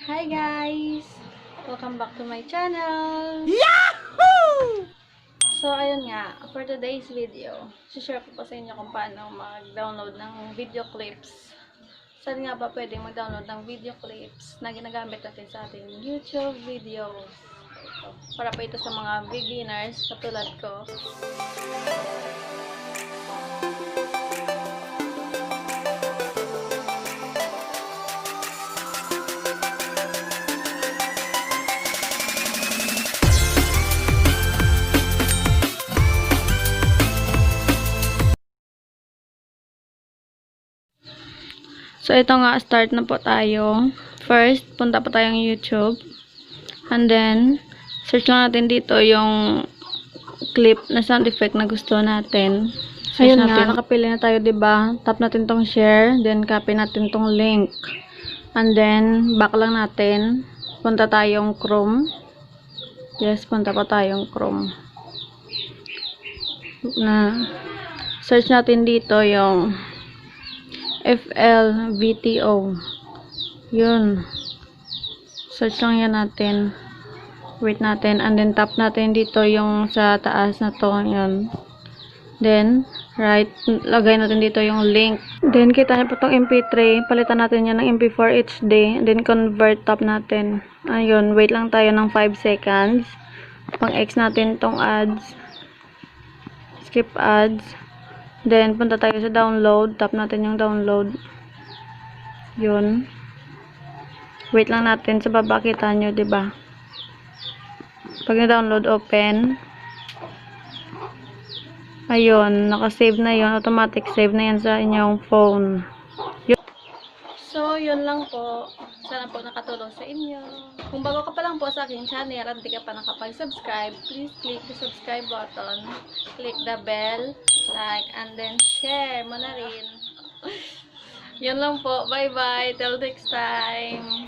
Hi guys! Welcome back to my channel! Yahoo! So, ayun nga, for today's video, share ko pa sa inyo kung paano mag-download ng video clips. Saan nga ba pwede mag-download ng video clips na ginagamit natin sa ating YouTube videos. Ito. Para pa ito sa mga beginners katulad ko. So, ito nga, start na po tayo. First, punta po tayong YouTube. And then, search lang natin dito yung clip na sound effect na gusto natin. Search Ayun natin. nga, nakapili na tayo, diba? Tap natin tong share, then copy natin tong link. And then, back lang natin. Punta tayong Chrome. Yes, punta pa tayong Chrome. Search natin dito yung FLVTO. Yun. Search lang yan natin. Wait natin. And then tap natin dito yung sa taas na to. Yun. Then, right. Lagay natin dito yung link. Then, kita niyo po itong MP3. Palitan natin yan ng MP4 HD. Then, convert. Tap natin. Ayun. Wait lang tayo ng 5 seconds. Pang-X natin tong ads. Skip ads. Then, punta tayo sa download. Tap natin yung download. Yun. Wait lang natin. Sa baba, kita nyo, diba? Pag na-download, open. Ayun. Nakasave na yun. Automatic save na yan sa inyong phone. Yun. So, yun lang po. Sana po nakatulong sa inyo. Kung bago ka pa lang po sa aking channel at hindi ka pa nakapag-subscribe, please click the subscribe button. Click the bell, like, and then share mo na rin. Yun lang po. Bye-bye. Till next time.